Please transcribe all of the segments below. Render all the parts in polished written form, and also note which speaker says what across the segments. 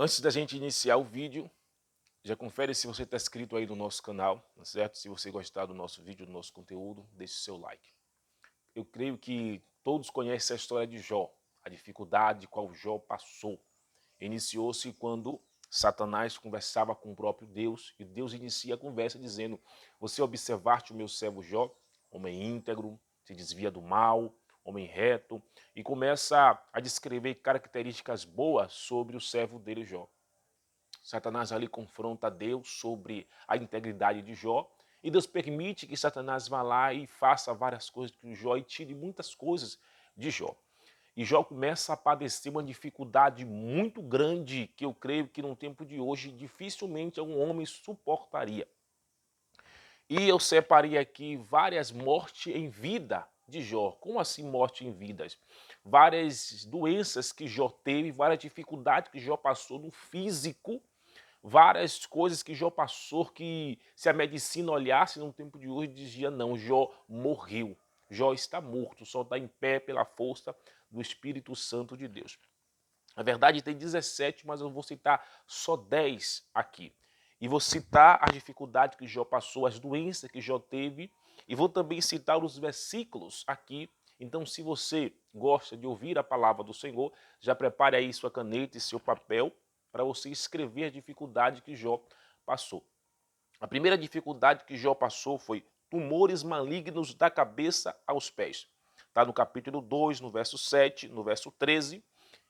Speaker 1: Antes da gente iniciar o vídeo, já confere se você está inscrito aí no nosso canal, tá certo? Se você gostar do nosso vídeo, do nosso conteúdo, deixe seu like. Eu creio que todos conhecem a história de Jó, a dificuldade qual Jó passou. Iniciou-se quando Satanás conversava com o próprio Deus e Deus inicia a conversa dizendo: você observaste o meu servo Jó, homem íntegro, se desvia do mal, homem reto, e começa a descrever características boas sobre o servo dele Jó. Satanás ali confronta Deus sobre a integridade de Jó, e Deus permite que Satanás vá lá e faça várias coisas com Jó e tire muitas coisas de Jó. E Jó começa a padecer uma dificuldade muito grande que eu creio que no tempo de hoje dificilmente um homem suportaria. E eu separei aqui várias mortes em vida de Jó. Como assim morte em vidas? Várias doenças que Jó teve, várias dificuldades que Jó passou no físico, várias coisas que Jó passou que se a medicina olhasse no tempo de hoje dizia não, Jó morreu. Jó está morto, só está em pé pela força do Espírito Santo de Deus. Na verdade tem 17, mas eu vou citar só 10 aqui. E vou citar as dificuldades que Jó passou, as doenças que Jó teve, e vou também citar os versículos aqui. Então, se você gosta de ouvir a palavra do Senhor, já prepare aí sua caneta e seu papel para você escrever as dificuldades que Jó passou. A primeira dificuldade que Jó passou foi tumores malignos da cabeça aos pés. Está no capítulo 2, no verso 7, no verso 13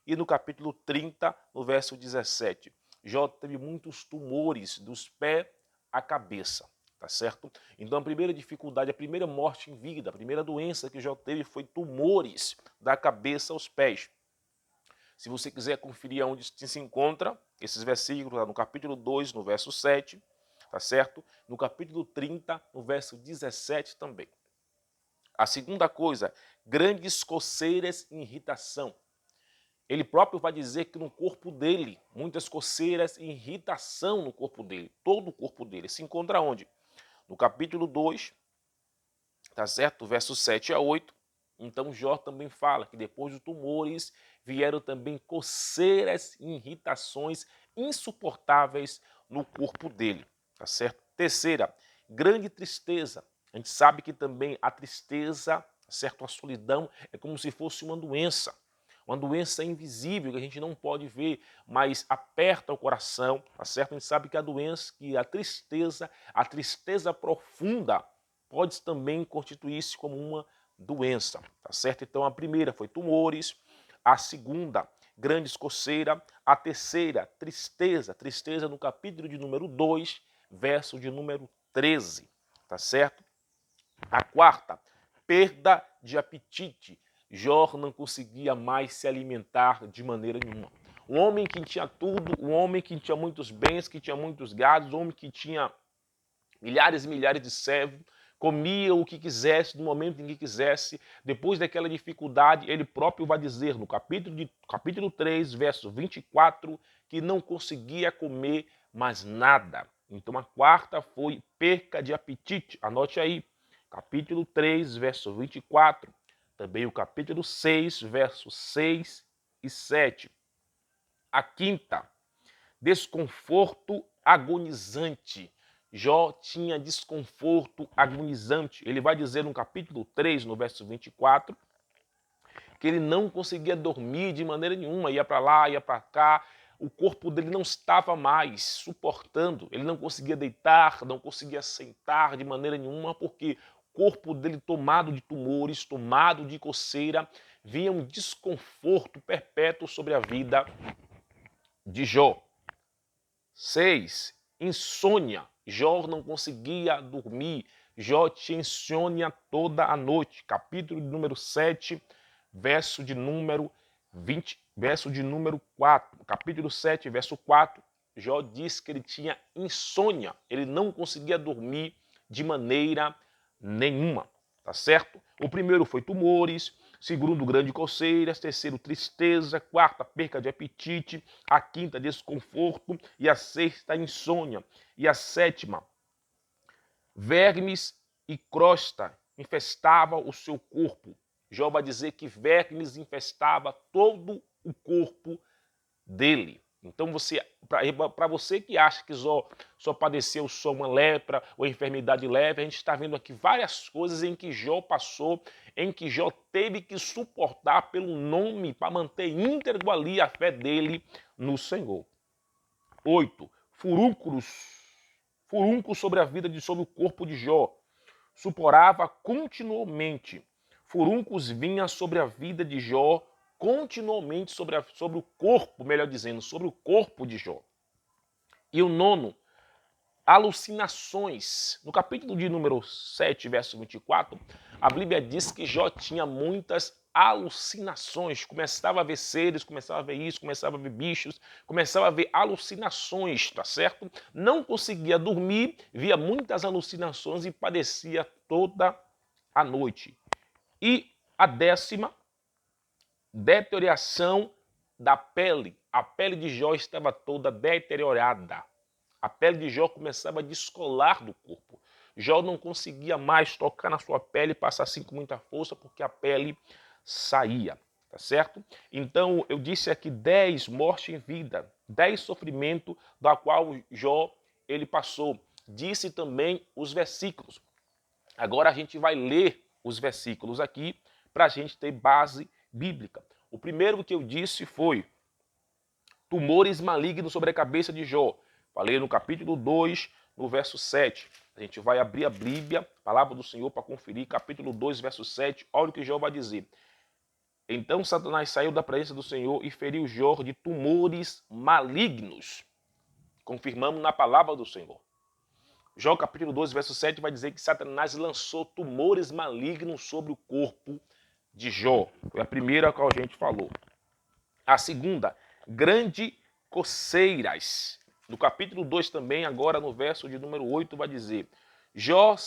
Speaker 1: e no capítulo 30, no verso 17. Jó teve muitos tumores dos pés à cabeça, tá certo? Então a primeira dificuldade, a primeira morte em vida, a primeira doença que Jó teve foi tumores da cabeça aos pés. Se você quiser conferir onde se encontra, esses versículos, no capítulo 2, no verso 7, tá certo? No capítulo 30, no verso 17 também. A segunda coisa, grandes coceiras e irritação. Ele próprio vai dizer que no corpo dele, muitas coceiras e irritação no corpo dele, todo o corpo dele. Se encontra onde? No capítulo 2, tá certo? Versos 7 a 8. Então Jó também fala que depois dos tumores vieram também coceiras e irritações insuportáveis no corpo dele, tá certo? Terceira, grande tristeza. A gente sabe que também a tristeza, certo? A solidão é como se fosse uma doença invisível que a gente não pode ver, mas aperta o coração, tá certo? A gente sabe que a doença, que a tristeza profunda, pode também constituir-se como uma doença, tá certo? Então a primeira foi tumores, a segunda, grande coceira, a terceira, tristeza, tristeza no capítulo de número 2, verso de número 13, tá certo? A quarta, perda de apetite. Jó não conseguia mais se alimentar de maneira nenhuma. Um homem que tinha tudo, um homem que tinha muitos bens, que tinha muitos gados, um homem que tinha milhares e milhares de servos, comia o que quisesse, no momento em que quisesse. Depois daquela dificuldade, ele próprio vai dizer no capítulo 3, verso 24, que não conseguia comer mais nada. Então a quarta foi perca de apetite. Anote aí, capítulo 3, verso 24. Também o capítulo 6, versos 6 e 7. A quinta, desconforto agonizante. Jó tinha desconforto agonizante. Ele vai dizer no capítulo 3, no verso 24, que ele não conseguia dormir de maneira nenhuma, ia para lá, ia para cá, o corpo dele não estava mais suportando, ele não conseguia deitar, não conseguia sentar de maneira nenhuma, porque o corpo dele tomado de tumores, tomado de coceira, vinha um desconforto perpétuo sobre a vida de Jó. 6. Insônia. Jó não conseguia dormir. Jó tinha insônia toda a noite. Capítulo de número 7, verso de número 20, verso de número 4. Capítulo 7, verso 4. Jó diz que ele tinha insônia. Ele não conseguia dormir de maneira nenhuma. Tá certo? O primeiro foi tumores, segundo, grande coceira, terceiro, tristeza, quarta, perca de apetite, a quinta, desconforto, e a sexta, insônia, e a sétima, vermes e crosta infestava o seu corpo. Jó vai dizer que vermes infestava todo o corpo dele. Então, para você que acha que só padeceu só uma lepra ou enfermidade leve, a gente está vendo aqui várias coisas em que Jó passou, em que Jó teve que suportar pelo nome para manter íntegro ali a fé dele no Senhor. 8. Furúnculos sobre a vida sobre o corpo de Jó. Suporava continuamente. Furúnculos vinha sobre a vida de Jó continuamente sobre o corpo, melhor dizendo, sobre o corpo de Jó. E o 9, alucinações. No capítulo de número 7, verso 24, a Bíblia diz que Jó tinha muitas alucinações. Começava a ver seres, começava a ver isso, começava a ver bichos, começava a ver alucinações, tá certo? Não conseguia dormir, via muitas alucinações e padecia toda a noite. E a 10ª, deterioração da pele. A pele de Jó estava toda deteriorada. A pele de Jó começava a descolar do corpo. Jó não conseguia mais tocar na sua pele e passar assim com muita força porque a pele saía, tá certo? Então eu disse aqui 10 morte em vida, 10 sofrimento da qual Jó ele passou. Disse também os versículos. Agora a gente vai ler os versículos aqui para a gente ter base bíblica. O primeiro que eu disse foi tumores malignos sobre a cabeça de Jó. Falei no capítulo 2, no verso 7. A gente vai abrir a Bíblia, a palavra do Senhor, para conferir. Capítulo 2, verso 7. Olha o que Jó vai dizer. Então Satanás saiu da presença do Senhor e feriu Jó de tumores malignos. Confirmamos na palavra do Senhor. Jó capítulo 12, verso 7 vai dizer que Satanás lançou tumores malignos sobre o corpo de Jó. Foi a primeira que a gente falou. A segunda, grande coceiras. No capítulo 2 também, agora no verso de número 8, vai dizer: Jó,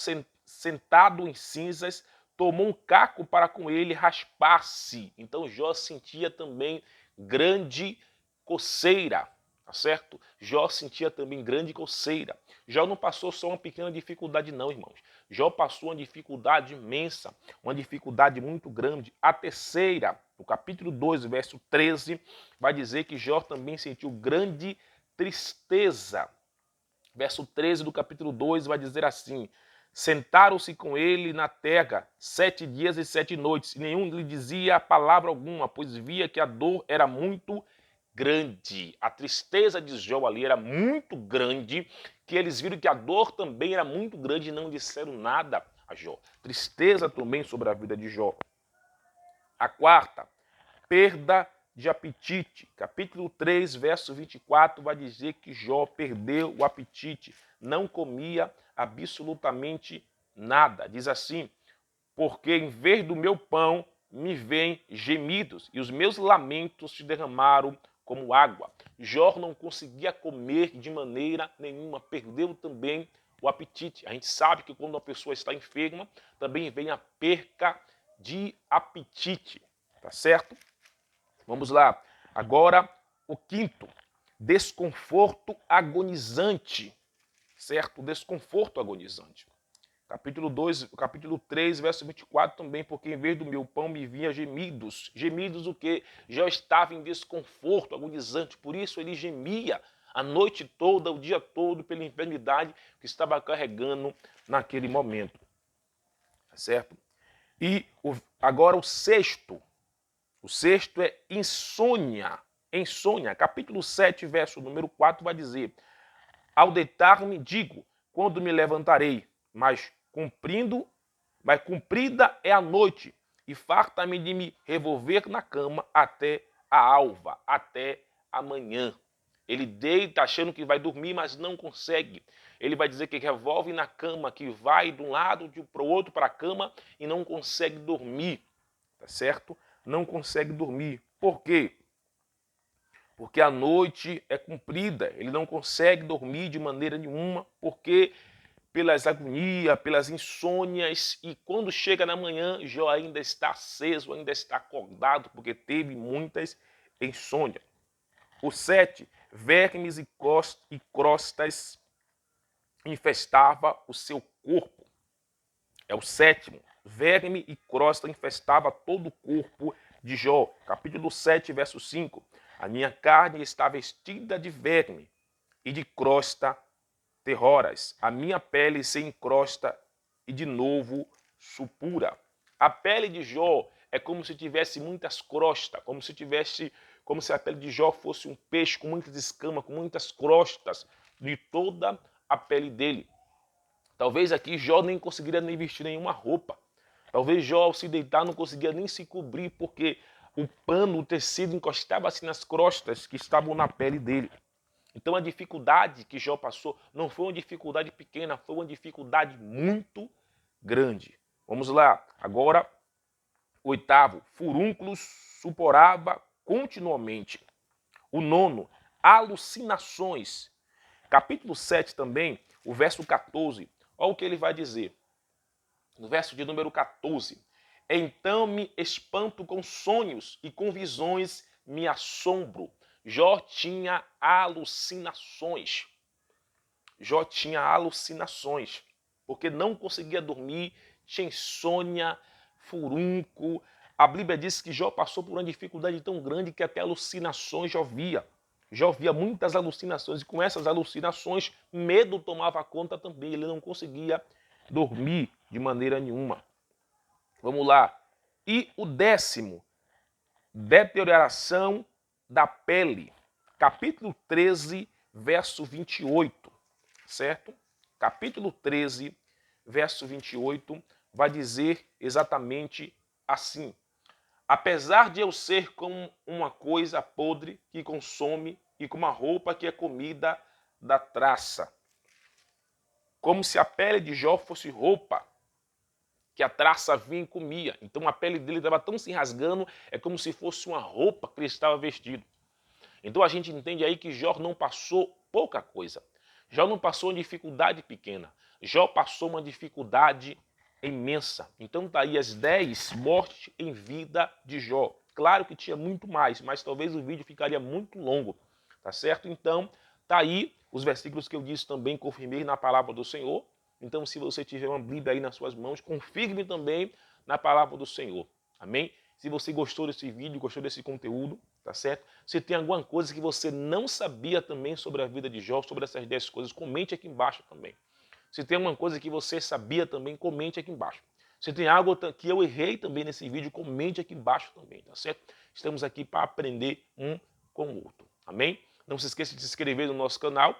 Speaker 1: sentado em cinzas, tomou um caco para com ele raspar-se. Então Jó sentia também grande coceira, tá certo? Jó sentia também grande coceira. Jó não passou só uma pequena dificuldade não, irmãos. Jó passou uma dificuldade imensa, uma dificuldade muito grande. A terceira, no capítulo 2, verso 13, vai dizer que Jó também sentiu grande tristeza. Verso 13 do capítulo 2 vai dizer assim: sentaram-se com ele na terra 7 dias e 7 noites, e nenhum lhe dizia palavra alguma, pois via que a dor era muito grande. A tristeza de Jó ali era muito grande, que eles viram que a dor também era muito grande e não disseram nada a Jó. Tristeza também sobre a vida de Jó. A quarta, perda de apetite. Capítulo 3, verso 24, vai dizer que Jó perdeu o apetite, não comia absolutamente nada. Diz assim: porque em vez do meu pão me vêm gemidos, e os meus lamentos se derramaram como água. Jó não conseguia comer de maneira nenhuma, perdeu também o apetite. A gente sabe que quando uma pessoa está enferma, também vem a perca de apetite, tá certo? Vamos lá. Agora, o quinto, desconforto agonizante, certo? Desconforto agonizante. Capítulo 2, capítulo 3, verso 24 também, porque em vez do meu pão me vinha gemidos. Gemidos o quê? Já estava em desconforto agonizante, por isso ele gemia a noite toda, o dia todo, pela enfermidade que estava carregando naquele momento. Certo? E agora o sexto é insônia. Insônia. Capítulo 7, verso número 4 vai dizer: ao deitar-me digo, quando me levantarei, mas cumprida é a noite, e farta-me de me revolver na cama até a alva, até amanhã. Ele deita achando que vai dormir, mas não consegue. Ele vai dizer que revolve na cama, que vai de um lado para o outro para a cama e não consegue dormir, tá certo? Não consegue dormir. Por quê? Porque a noite é comprida, ele não consegue dormir de maneira nenhuma, porque pelas agonias, pelas insônias, e quando chega na manhã, Jó ainda está aceso, ainda está acordado, porque teve muitas insônias. O 7, vermes e crostas infestava o seu corpo. É o 7º, verme e crosta infestava todo o corpo de Jó. Capítulo 7, verso 5. A minha carne está vestida de verme e de crosta terroras. A minha pele se encrosta e de novo supura. A pele de Jó é como se tivesse muitas crostas, como se a pele de Jó fosse um peixe com muitas escamas, com muitas crostas de toda a pele dele. Talvez aqui Jó nem conseguiria nem vestir nenhuma roupa. Talvez Jó, ao se deitar, não conseguia nem se cobrir, porque o pano, o tecido encostava-se nas crostas que estavam na pele dele. Então a dificuldade que Jó passou não foi uma dificuldade pequena, foi uma dificuldade muito grande. Vamos lá, agora, oitavo, furúnculos suporava continuamente. O nono, alucinações. Capítulo 7 também, o verso 14, olha o que ele vai dizer. No verso de número 14, então me espanto com sonhos e com visões me assombro. Jó tinha alucinações. Jó tinha alucinações, porque não conseguia dormir, tinha insônia, furúnculo. A Bíblia diz que Jó passou por uma dificuldade tão grande que até alucinações Jó via. Jó via muitas alucinações e com essas alucinações, medo tomava conta também. Ele não conseguia dormir de maneira nenhuma. Vamos lá. E o 10º, deterioração da pele. Capítulo 13, verso 28, certo? Capítulo 13, verso 28, vai dizer exatamente assim. Apesar de eu ser como uma coisa podre que consome e como uma roupa que é comida da traça. Como se a pele de Jó fosse roupa que a traça vinha e comia. Então a pele dele estava tão se rasgando, é como se fosse uma roupa que ele estava vestido. Então a gente entende aí que Jó não passou pouca coisa. Jó não passou uma dificuldade pequena. Jó passou uma dificuldade imensa. Então tá aí as 10 mortes em vida de Jó. Claro que tinha muito mais, mas talvez o vídeo ficaria muito longo, tá certo? Então tá aí os versículos que eu disse também, confirmei na palavra do Senhor. Então se você tiver uma Bíblia aí nas suas mãos, confirme também na palavra do Senhor. Amém? Se você gostou desse vídeo, gostou desse conteúdo, tá certo? Se tem alguma coisa que você não sabia também sobre a vida de Jó, sobre essas 10 coisas, comente aqui embaixo também. Se tem alguma coisa que você sabia também, comente aqui embaixo. Se tem algo que eu errei também nesse vídeo, comente aqui embaixo também, tá certo? Estamos aqui para aprender um com o outro, amém? Não se esqueça de se inscrever no nosso canal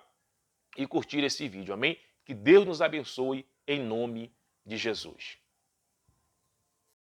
Speaker 1: e curtir esse vídeo, amém? Que Deus nos abençoe em nome de Jesus.